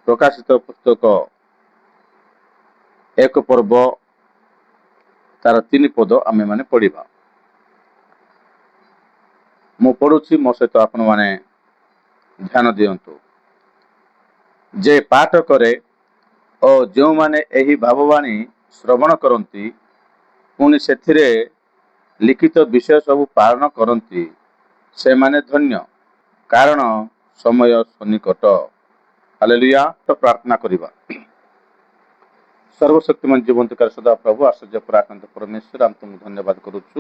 ପ୍ରକାଶିତ ପୁସ୍ତକ 1 ପର୍ବ ତାର 3 ପଦ ଆମେ ମାନେ ପଢିବା। ମୁଁ ପଢୁଛି, ମୋ ସହିତ ଆପଣ ମାନେ ଧ୍ୟାନ ଦିଅନ୍ତୁ। ଯେ ପାଠ କରେ ଓ ଯେଉଁମାନେ ଏହି ଭାବବାଣୀ ଶ୍ରବଣ କରନ୍ତି ପୁଣି ସେଥିରେ ଲିଖିତ ବିଷୟ ସବୁ ପାଳନ କରନ୍ତି, ସେମାନେ ଧନ୍ୟ, କାରଣ ସମୟ ସନ୍ନିକଟ। ହାଲେଲୁୟା। ତ ପ୍ରାର୍ଥନା କରିବା। ସର୍ବଶକ୍ତିମାନ ଜୀବନ୍ତକାର ସଦା ପ୍ରଭୁ ଆଶ୍ଚର୍ଯ୍ୟ ପରାକ୍ରାନ୍ତ ପରମେଶ୍ୱର, ଆମେ ତୁମକୁ ଧନ୍ୟବାଦ କରୁଛୁ।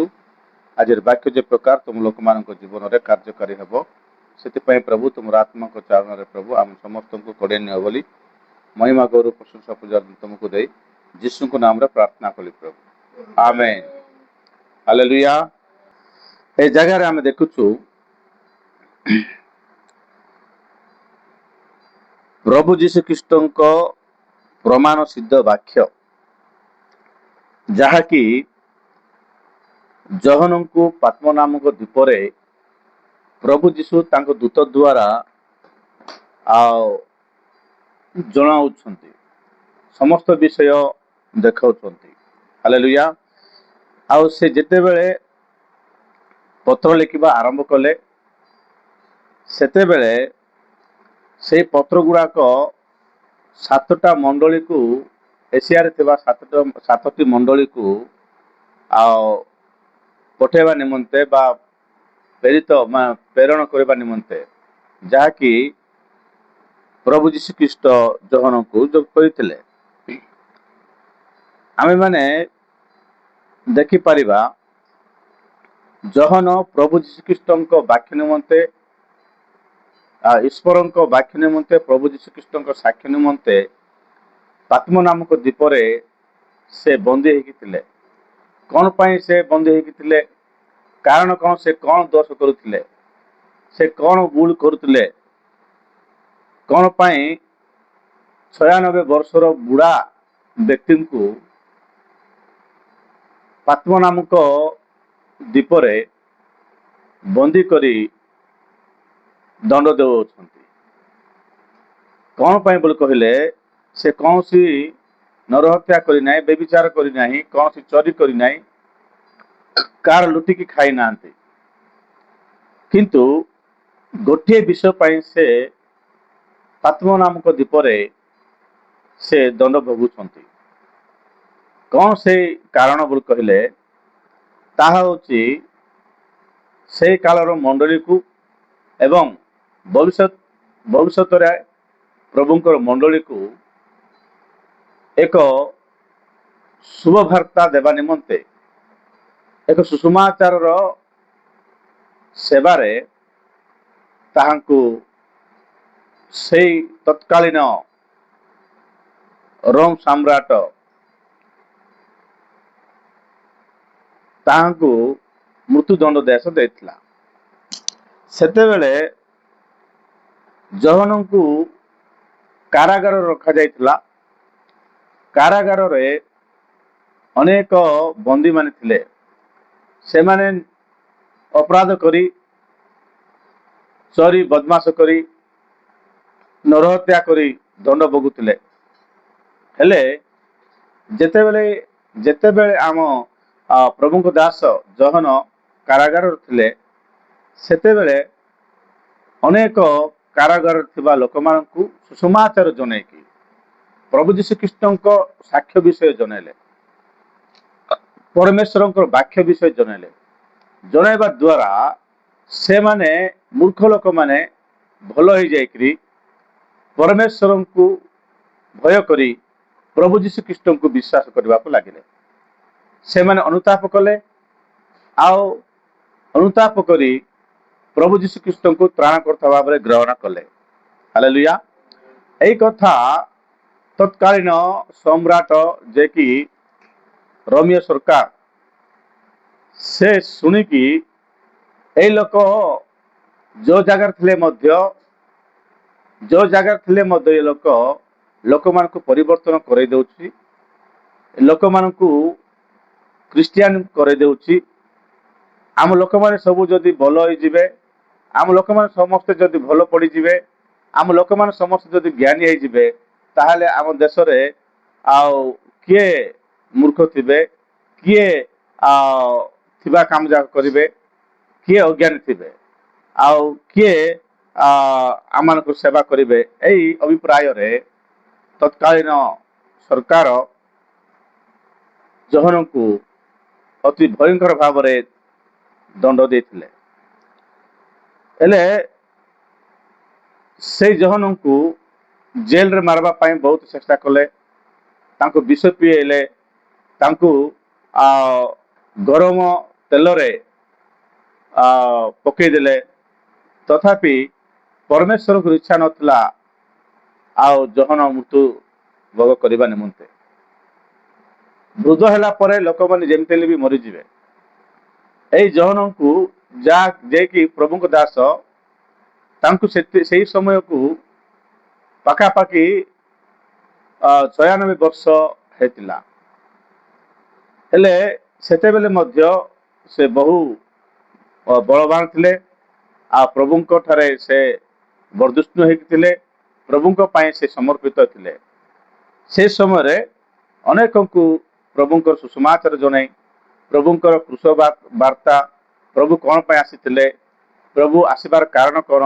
ଆଜିର ବାକ୍ୟ ଯେ ପ୍ରକାର ତୁମ ଲୋକମାନଙ୍କ ଜୀବନରେ କାର୍ଯ୍ୟକାରୀ ହେବ, ସେଥିପାଇଁ ପ୍ରଭୁ ତୁମର ଆତ୍ମାଙ୍କ ଚାରଣରେ ପ୍ରଭୁ ଆମେ ସମସ୍ତଙ୍କୁ କଡ଼େଇ ନିଅ ବୋଲି ମହିମା ଗୌରବ ପ୍ରଶଂସା ପୂଜା ତୁମକୁ ଦେଇ ଯୀଶୁଙ୍କ ନାମରେ ପ୍ରାର୍ଥନା କଲି ପ୍ରଭୁ, ଆମେନ୍। ହାଲେଲୁୟା। এই ଜାଗାରେ ଆମେ ଦେଖୁଛୁ ପ୍ରଭୁ ଯୀଶୁ ଖ୍ରୀଷ୍ଟଙ୍କ ପ୍ରମାଣ ସିଦ୍ଧ ବାକ୍ୟ, ଯାହାକି ଜହନଙ୍କୁ ପାତ୍ମ ନାମକ ଦ୍ୱୀପରେ ପ୍ରଭୁ ଯୀଶୁ ତାଙ୍କ ଦୂତ ଦ୍ୱାରା ଜଣାଉଛନ୍ତି, ସମସ୍ତ ବିଷୟ ଦେଖାଉଛନ୍ତି। ହାଲେଲୁୟା। ଆଉ ସେ ଯେତେବେଳେ ପତ୍ର ଲେଖିବା ଆରମ୍ଭ କଲେ, ସେତେବେଳେ ସେଇ ପତ୍ର ଗୁଡାକ 7ଟା ମଣ୍ଡଳୀକୁ, ଏସିଆରେ ଥିବା 7ଟି ମଣ୍ଡଳୀକୁ ପଠେଇବା ନିମନ୍ତେ ବା ପ୍ରେରଣ କରିବା ନିମନ୍ତେ, ଯାହାକି ପ୍ରଭୁ ଯୀଶୁ ଖ୍ରୀଷ୍ଟ ଜହନଙ୍କୁ ଯୋଗ କରିଥିଲେ। ଆମେମାନେ ଦେଖିପାରିବା ଜହନ ପ୍ରଭୁ ଯୀଶୁ ଖ୍ରୀଷ୍ଟଙ୍କ ବାକ୍ୟ ନିମନ୍ତେ, ଈଶ୍ୱରଙ୍କ ବାକ୍ୟ ନିମନ୍ତେ, ପ୍ରଭୁ ଯୀଶୁ ଖ୍ରୀଷ୍ଟଙ୍କ ସାକ୍ଷ୍ୟ ନିମନ୍ତେ ପାତ୍ମ ନାମକ ଦ୍ୱୀପରେ ସେ ବନ୍ଦୀ ହେଇକି ଥିଲେ। କଣ ପାଇଁ ସେ ବନ୍ଦୀ ହେଇକି ଥିଲେ? କାରଣ କଣ? ସେ କଣ ଦୋଷ କରୁଥିଲେ? ସେ କଣ ଭୁଲ କରୁଥିଲେ? କଣ ପାଇଁ 96 ବର୍ଷର ବୁଢା ବ୍ୟକ୍ତିଙ୍କୁ ପାତ୍ମ ନାମକ ଦ୍ୱୀପରେ ବନ୍ଦୀ କରି ଦଣ୍ଡ ଦେଉଛନ୍ତି? କଣ ପାଇଁ ବୋଲି କହିଲେ, ସେ କୌଣସି ନରହତ୍ୟା କରିନାହିଁ, ବ୍ୟଭିଚାର କରିନାହିଁ, କୌଣସି ଚୋରି କରିନାହିଁ, କାହାର ଲୁଟିକି ଖାଇ ନାହାନ୍ତି। କିନ୍ତୁ ଗୋଟିଏ ବିଷୟ ପାଇଁ ସେ ପାତ୍ମ ନାମକ ଦ୍ୱୀପରେ ସେ ଦଣ୍ଡ ଭୋଗୁଛନ୍ତି। କଣ ସେଇ କାରଣ ବୋଲି କହିଲେ, ତାହା ହଉଛି ସେଇ କାଳର ମଣ୍ଡଳୀକୁ ଏବଂ ଭବିଷ୍ୟତରେ ପ୍ରଭୁଙ୍କର ମଣ୍ଡଳୀକୁ ଏକ ଶୁଭ ବାର୍ତ୍ତା ଦେବା ନିମନ୍ତେ, ଏକ ସୁସମାଚାରର ସେବାରେ ତାହାଙ୍କୁ ସେଇ ତତ୍କାଳୀନ ରୋମ ସମ୍ରାଟ ତାହାଙ୍କୁ ମୃତ୍ୟୁଦଣ୍ଡ ଦେଶ ଦେଇଥିଲା। ସେତେବେଳେ ଜହନଙ୍କୁ କାରାଗାରରେ ରଖାଯାଇଥିଲା। କାରାଗାରରେ ଅନେକ ବନ୍ଦୀମାନେ ଥିଲେ। ସେମାନେ ଅପରାଧ କରି, ଚୋରି ବଦମାସ କରି, ନରହତ୍ୟା କରି ଦଣ୍ଡ ଭୋଗୁଥିଲେ। ହେଲେ ଯେତେବେଳେ ଆମ ପ୍ରଭୁଙ୍କ ଦାସ ଜହନ କାରାଗାରରେ ଥିଲେ, ସେତେବେଳେ ଅନେକ କାରାଗାରରେ ଥିବା ଲୋକମାନଙ୍କୁ ସୁସମାଚାର ଜଣେଇକି ପ୍ରଭୁ ଯୀଶୁ ଖ୍ରୀଷ୍ଟଙ୍କ ସାକ୍ଷ୍ୟ ବିଷୟ ଜଣେଇଲେ, ପରମେଶ୍ୱରଙ୍କର ବାକ୍ୟ ବିଷୟ ଜଣେଇଲେ। ଜଣେଇବା ଦ୍ୱାରା ସେମାନେ, ମୂର୍ଖ ଲୋକମାନେ ଭଲ ହେଇଯାଇକରି ପରମେଶ୍ୱରଙ୍କୁ ଭୟ କରି ପ୍ରଭୁ ଯୀଶୁ ଖ୍ରୀଷ୍ଟଙ୍କୁ ବିଶ୍ୱାସ କରିବାକୁ ଲାଗିଲେ। ସେମାନେ ଅନୁତାପ କଲେ, ଆଉ ଅନୁତାପ କରି ପ୍ରଭୁ ଯୀଶୁ ଖ୍ରୀଷ୍ଟଙ୍କୁ ତ୍ରାଣକର୍ତ୍ତା ଭାବରେ ଗ୍ରହଣ କଲେ। ହାଲେଲୁୟା। ଏଇ କଥା ତତ୍କାଳୀନ ସମ୍ରାଟ, ଯେ କି ରୋମୀୟ ସରକାର, ସେ ଶୁଣିକି ଏଇ ଲୋକ ଯୋଉ ଜାଗାରେ ଥିଲେ ମଧ୍ୟ ଏ ଲୋକମାନଙ୍କୁ ପରିବର୍ତ୍ତନ କରାଇ ଦଉଛି, ଲୋକମାନଙ୍କୁ ଖ୍ରୀଷ୍ଟିଆନ କରାଇ ଦଉଛି। ଆମ ଲୋକମାନେ ସବୁ ଯଦି ଭଲ ହେଇଯିବେ, ଆମ ଲୋକମାନେ ସମସ୍ତେ ଯଦି ଭଲ ପଡ଼ିଯିବେ, ଆମ ଲୋକମାନେ ସମସ୍ତେ ଯଦି ଜ୍ଞାନୀ ହେଇଯିବେ ତାହେଲେ ଆମ ଦେଶରେ ଆଉ କିଏ ମୂର୍ଖ ଥିବେ, କିଏ ଥିବା କାମ ଯାକ କରିବେ, କିଏ ଅଜ୍ଞାନୀ ଥିବେ, ଆଉ କିଏ ଆମମାନଙ୍କୁ ସେବା କରିବେ। ଏଇ ଅଭିପ୍ରାୟରେ ତତ୍କାଳୀନ ସରକାର ଜହନଙ୍କୁ ଅତି ଭୟଙ୍କର ଭାବରେ ଦଣ୍ଡ ଦେଇଥିଲେ। ହେଲେ ସେଇ ଜହନଙ୍କୁ ଜେଲରେ ମାରିବା ପାଇଁ ବହୁତ ଚେଷ୍ଟା କଲେ, ତାଙ୍କୁ ବିଷ ପିଏଇଲେ, ତାଙ୍କୁ ଗରମ ତେଲରେ ପକେଇଦେଲେ, ତଥାପି ପରମେଶ୍ୱରଙ୍କ ଇଚ୍ଛା ନଥିଲା ଆଉ ଜହନ ମୃତ୍ୟୁ ଭୋଗ କରିବା ନିମନ୍ତେ। ବୃଦ୍ଧ ହେଲା ପରେ ଲୋକମାନେ ଯେମିତି ହେଲେ ବି ମରିଯିବେ। ଏଇ ଜହନଙ୍କୁ ଯିଏକି ପ୍ରଭୁଙ୍କ ଦାସ, ତାଙ୍କୁ ସେଇ ସମୟକୁ ପାଖାପାଖି 96 ବର୍ଷ ହେଇଥିଲା। ହେଲେ ସେତେବେଳେ ମଧ୍ୟ ସେ ବହୁ ବଳବାନ ଥିଲେ, ଆଉ ପ୍ରଭୁଙ୍କ ଠାରେ ସେ ବର୍ଦୁଷ୍ଣୁ ହେଇକି ଥିଲେ, ପ୍ରଭୁଙ୍କ ପାଇଁ ସେ ସମର୍ପିତ ଥିଲେ। ସେ ସମୟରେ ଅନେକଙ୍କୁ ପ୍ରଭୁଙ୍କର ସୁସମାଚାର ଜଣାଇ, ପ୍ରଭୁଙ୍କର କୃଷ ବାର୍ତ୍ତା, ପ୍ରଭୁ କ'ଣ ପାଇଁ ଆସିଥିଲେ, ପ୍ରଭୁ ଆସିବାର କାରଣ କ'ଣ,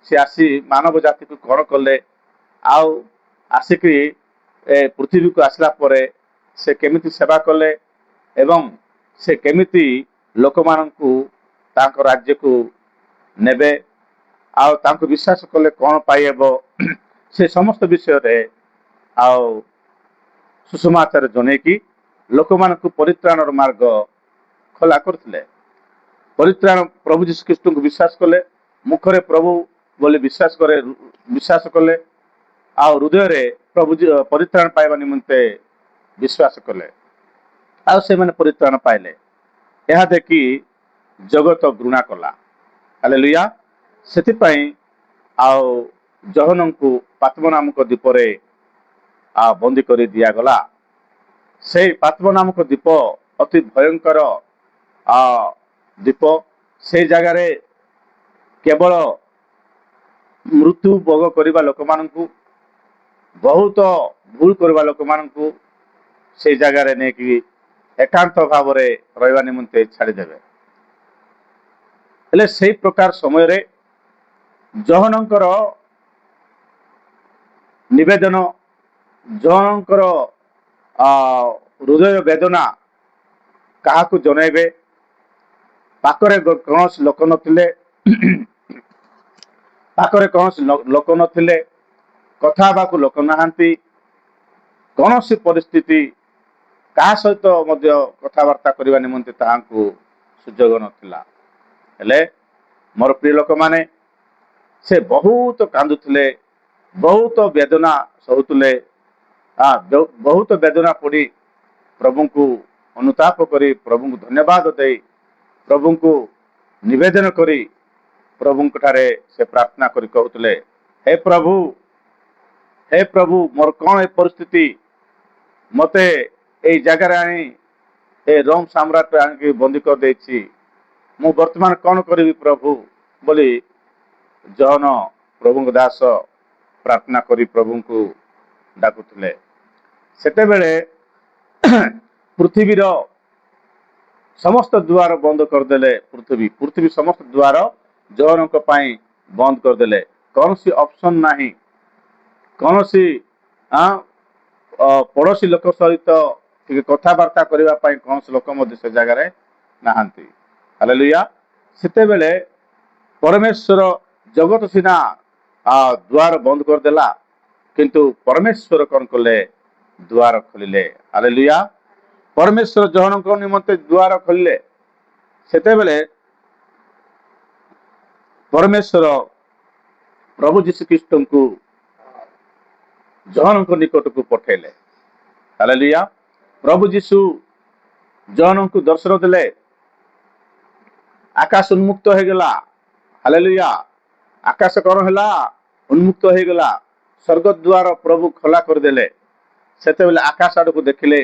ସେ ଆସି ମାନବ ଜାତିକୁ କ'ଣ କଲେ, ଆଉ ଆସିକି ପୃଥିବୀକୁ ଆସିଲା ପରେ ସେ କେମିତି ସେବା କଲେ ଏବଂ ସେ କେମିତି ଲୋକମାନଙ୍କୁ ତାଙ୍କ ରାଜ୍ୟକୁ ନେବେ, ଆଉ ତାଙ୍କୁ ବିଶ୍ୱାସ କଲେ କ'ଣ ପାଇହେବ, ସେ ସମସ୍ତ ବିଷୟରେ ଆଉ ସୁସମାଚାର ଜଣେଇକି ଲୋକମାନଙ୍କୁ ପରିତ୍ରାଣର ମାର୍ଗ ଖୋଲା କରିଥିଲେ। ପରିତ୍ରାଣ ପ୍ରଭୁ ଯୀଶୁଖ୍ରୀଷ୍ଟଙ୍କୁ ବିଶ୍ୱାସ କଲେ, ମୁଖରେ ପ୍ରଭୁ ବୋଲି ବିଶ୍ୱାସ କଲେ, ଆଉ ହୃଦୟରେ ପ୍ରଭୁ ପରିତ୍ରାଣ ପାଇବା ନିମନ୍ତେ ବିଶ୍ୱାସ କଲେ, ଆଉ ସେମାନେ ପରିତ୍ରାଣ ପାଇଲେ। ଏହା ଦେଖି ଜଗତ ଘୃଣା କଲା। ହାଲେଲୁୟା। ସେଥିପାଇଁ ଆଉ ଜହନଙ୍କୁ ପାତ୍ମ ନାମକ ଦ୍ୱୀପରେ ବନ୍ଦୀ କରି ଦିଆଗଲା। ସେଇ ପାତ୍ମ ନାମକ ଦ୍ୱୀପ ଅତି ଭୟଙ୍କର ଦ୍ୱୀପ। ସେଇ ଜାଗାରେ କେବଳ ମୃତ୍ୟୁ ଭୋଗ କରିବା ଲୋକମାନଙ୍କୁ, ବହୁତ ଭୁଲ କରିବା ଲୋକମାନଙ୍କୁ ସେଇ ଜାଗାରେ ନେଇକି ଏକାନ୍ତ ଭାବରେ ରହିବା ନିମନ୍ତେ ଛାଡ଼ିଦେବେ। ହେଲେ ସେଇ ପ୍ରକାର ସମୟରେ ଜହନଙ୍କର ନିବେଦନ, ଜହନଙ୍କର ହୃଦୟ ବେଦନା କାହାକୁ ଜଣାଇବେ? ପାଖରେ କୌଣସି ଲୋକ ନଥିଲେ, କଥା ହେବାକୁ ଲୋକ ନାହାନ୍ତି, କୌଣସି ପରିସ୍ଥିତି କାହା ସହିତ ମଧ୍ୟ କଥାବାର୍ତ୍ତା କରିବା ନିମନ୍ତେ ତାହାଙ୍କୁ ସୁଯୋଗ ନଥିଲା। ହେଲେ ମୋର ପ୍ରିୟ ଲୋକମାନେ, ସେ ବହୁତ କାନ୍ଦୁଥିଲେ, ବହୁତ ବେଦନା ସହୁଥିଲେ, ବହୁତ ବେଦନା ପଡ଼ି ପ୍ରଭୁଙ୍କୁ ଅନୁତାପ କରି, ପ୍ରଭୁଙ୍କୁ ଧନ୍ୟବାଦ ଦେଇ, ପ୍ରଭୁଙ୍କୁ ନିବେଦନ କରି ପ୍ରଭୁଙ୍କ ଠାରେ ସେ ପ୍ରାର୍ଥନା କରି କହୁଥିଲେ, ହେ ପ୍ରଭୁ, ମୋର କ'ଣ ଏ ପରିସ୍ଥିତି, ମତେ ଏଇ ଜାଗାରେ ଆଣି ଏ ରୋମ ସାମ୍ରାଟ ଆଣିକି ବନ୍ଦୀ କରିଦେଇଛି, ମୁଁ ବର୍ତ୍ତମାନ କ'ଣ କରିବି ପ୍ରଭୁ ବୋଲି ଜହନ ପ୍ରଭୁଙ୍କ ଦାସ ପ୍ରାର୍ଥନା କରି ପ୍ରଭୁଙ୍କୁ ଡାକୁଥିଲେ। ସେତେବେଳେ ପୃଥିବୀର ସମସ୍ତ ଦ୍ୱାର ବନ୍ଦ କରିଦେଲେ। ପୃଥିବୀ ସମସ୍ତ ଦ୍ୱାର ଜହନଙ୍କ ପାଇଁ ବନ୍ଦ କରିଦେଲେ। କୌଣସି ଅପସନ ନାହିଁ, କୌଣସି ପଡ଼ୋଶୀ ଲୋକ ସହିତ ଟିକେ କଥାବାର୍ତ୍ତା କରିବା ପାଇଁ କୌଣସି ଲୋକ ମଧ୍ୟ ସେ ଜାଗାରେ ନାହାନ୍ତି। ହାଲେଲୁୟା। ସେତେବେଳେ ପରମେଶ୍ୱର, ଜଗତ ସିନା ଦ୍ୱାର ବନ୍ଦ କରିଦେଲା, କିନ୍ତୁ ପରମେଶ୍ୱର କ'ଣ କଲେ? ଦ୍ୱାର ଖୋଲିଲେ। ହାଲେଲୁୟା। ପରମେଶ୍ୱର ଜହନଙ୍କ ନିମନ୍ତେ ଦ୍ୱାର ଖୋଲିଲେ। ସେତେବେଳେ ପରମେଶ୍ୱର ପ୍ରଭୁ ଯୀଶୁଖ୍ରୀଷ୍ଟଙ୍କୁ ଜହନଙ୍କ ନିକଟକୁ ପଠେଇଲେ। ହାଲେଲୁୟା। ପ୍ରଭୁ ଯୀଶୁ ଜହନଙ୍କୁ ଦର୍ଶନ ଦେଲେ, ଆକାଶ ଉନ୍ମୁକ୍ତ ହେଇଗଲା। ହାଲେଲୁୟା। ଆକାଶ କ'ଣ ହେଲା? ଉନ୍ମୁକ୍ତ ହେଇଗଲା। ସ୍ୱର୍ଗ ଦ୍ୱାର ପ୍ରଭୁ ଖୋଲା କରିଦେଲେ। ସେତେବେଳେ ଆକାଶ ଆଡ଼କୁ ଦେଖିଲେ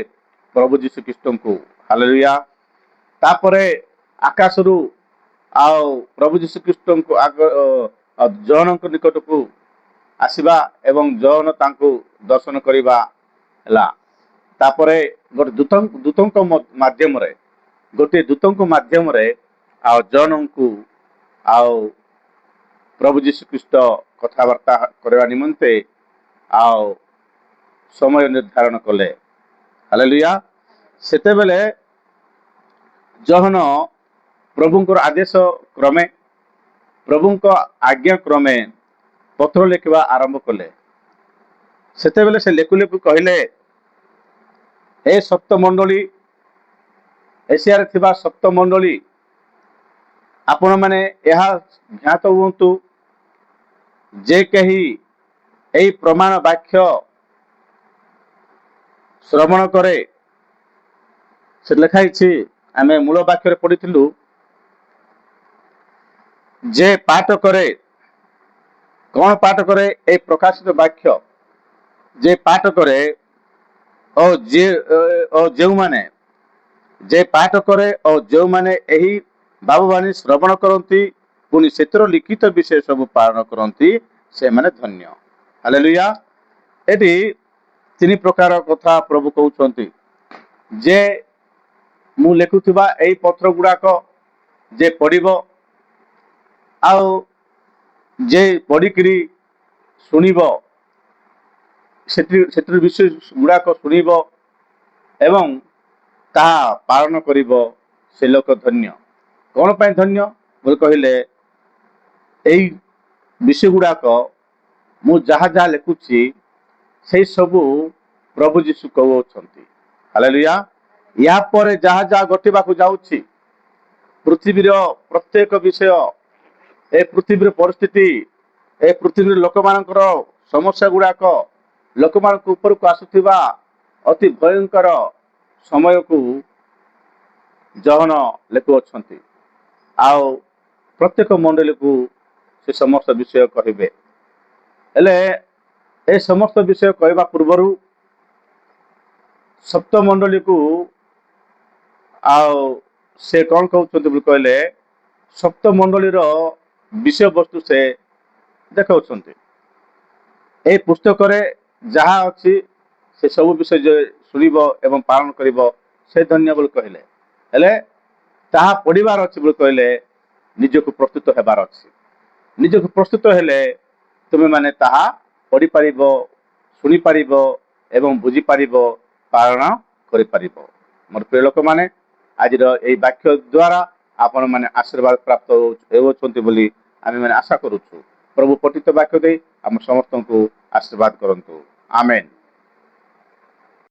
ପ୍ରଭୁ ଯୀଶୁଖ୍ରୀଷ୍ଟଙ୍କୁ। ହାଲେଲୁୟା। ତାପରେ ଆକାଶରୁ ଆଉ ପ୍ରଭୁ ଯୀଶୁଖ୍ରୀଷ୍ଟଙ୍କୁ ଜହନଙ୍କ ନିକଟକୁ ଆସିବା ଏବଂ ଜନ ତାଙ୍କୁ ଦର୍ଶନ କରିବା ହେଲା। ତାପରେ ଗୋଟେ ଦୂତଙ୍କ ମାଧ୍ୟମରେ ଗୋଟିଏ ଦୂତଙ୍କ ମାଧ୍ୟମରେ ଆଉ ଜନଙ୍କୁ ଆଉ ପ୍ରଭୁ ଯୀଶୁଖ୍ରୀଷ୍ଟ କଥାବାର୍ତ୍ତା କରିବା ନିମନ୍ତେ ଆଉ ସମୟ ନିର୍ଦ୍ଧାରଣ କଲେ। ହାଲେଲୁୟା। ସେତେବେଳେ ଜହନ ପ୍ରଭୁଙ୍କର ଆଦେଶ କ୍ରମେ ପ୍ରଭୁଙ୍କ ଆଜ୍ଞା କ୍ରମେ ପତ୍ର ଲେଖିବା ଆରମ୍ଭ କଲେ। ସେତେବେଳେ ସେ ଲେଖୁ ଲେଖୁ କହିଲେ, ଏ ସପ୍ତ ମଣ୍ଡଳୀ, ଏସିଆରେ ଥିବା ସପ୍ତ ମଣ୍ଡଳୀ, ଆପଣମାନେ ଏହା ଜ୍ଞାତ ହୁଅନ୍ତୁ ଯେ କେହି ଏହି ପ୍ରମାଣ ବାକ୍ୟ ଶ୍ରବଣ କରେ, ସେ ଲେଖା ହେଇଛି, ଆମେ ମୂଳ ବାକ୍ୟରେ ପଢିଥିଲୁ, ଯେ ପାଠ କରେ, କଣ ପାଠ କରେ? এই ପ୍ରକାଶିତ ବାକ୍ୟ ଯେ ପାଠ କରେ ଓ ଯେଉଁମାନେ ଯେ ପାଠ କରେ ଓ ଯେଉଁମାନେ ଏହି ବାବୁବାଣୀ ଶ୍ରବଣ କରନ୍ତି ପୁଣି ସେଥିର ଲିଖିତ ବିଷୟ ସବୁ ପାଳନ କରନ୍ତି, ସେମାନେ ଧନ୍ୟ। ହାଲେଲୁୟା। ଏଠି ତିନି ପ୍ରକାର କଥା ପ୍ରଭୁ କହୁଛନ୍ତି ଯେ ମୁଁ ଲେଖୁଥିବା ଏଇ ପତ୍ର ଗୁଡାକ ଯେ ପଢିବ ଆଉ ଯେ ପଢିକିରି ଶୁଣିବ, ସେଥିର ବିଷୟ ଗୁଡାକ ଶୁଣିବ ଏବଂ ତାହା ପାଳନ କରିବ, ସେ ଲୋକ ଧନ୍ୟ। କଣ ପାଇଁ ଧନ୍ୟ ବୋଲି କହିଲେ, ଏଇ ବିଷୟ ଗୁଡାକ ମୁଁ ଯାହା ଯାହା ଲେଖୁଛି ସେଇ ସବୁ ପ୍ରଭୁ ଯୀଶୁ କହୁଛନ୍ତି। ହାଲେଲୁୟା। ୟା ପରେ ଯାହା ଯାହା ଘଟିବାକୁ ଯାଉଛି, ପୃଥିବୀର ପ୍ରତ୍ୟେକ ବିଷୟ, ଏ ପୃଥିବୀର ପରିସ୍ଥିତି, ଏ ପୃଥିବୀର ଲୋକମାନଙ୍କର ସମସ୍ୟା ଗୁଡାକ, ଲୋକମାନଙ୍କ ଉପରକୁ ଆସୁଥିବା ଅତି ଭୟଙ୍କର ସମୟକୁ ଜହନ ଲେଖୁଅଛନ୍ତି ଆଉ ପ୍ରତ୍ୟେକ ମଣ୍ଡଳୀକୁ ସେ ସମସ୍ତ ବିଷୟ କହିବେ। ହେଲେ ଏ ସମସ୍ତ ବିଷୟ କହିବା ପୂର୍ବରୁ ସପ୍ତ ମଣ୍ଡଳୀକୁ ଆଉ ସେ କଣ କହୁଛନ୍ତି ବୋଲି କହିଲେ, ସପ୍ତ ମଣ୍ଡଳୀର ବିଷୟବସ୍ତୁ ସେ ଦେଖାଉଛନ୍ତି। এই ପୁସ୍ତକରେ ଯାହା ଅଛି ସେ ସବୁ ବିଷୟ ଯେ ଶୁଣିବ ଏବଂ ପାଳନ କରିବ, ସେ ଧନ୍ୟ ବୋଲି କହିଲେ। ହେଲେ ତାହା ପଢିବାର ଅଛି ବୋଲି କହିଲେ ନିଜକୁ ପ୍ରସ୍ତୁତ ହେବାର ଅଛି। ନିଜକୁ ପ୍ରସ୍ତୁତ ହେଲେ ତୁମେ ମାନେ ତାହା ପଢିପାରିବ, ଶୁଣିପାରିବ ଏବଂ ବୁଝିପାରିବ, ପାଳନ କରିପାରିବ। ମୋର ପ୍ରିୟ ଲୋକମାନେ, ଆଜିର ଏହି ବାକ୍ୟ ଦ୍ୱାରା ଆପଣମାନେ ଆଶୀର୍ବାଦ ପ୍ରାପ୍ତ ହେଉଛନ୍ତି ବୋଲି ଆମେମାନେ ଆଶା କରୁଛୁ। ପ୍ରଭୁ ପଠିତ ବାକ୍ୟ ଦେଇ ଆମ ସମସ୍ତଙ୍କୁ ଆଶୀର୍ବାଦ କରନ୍ତୁ। ଆମେନ୍।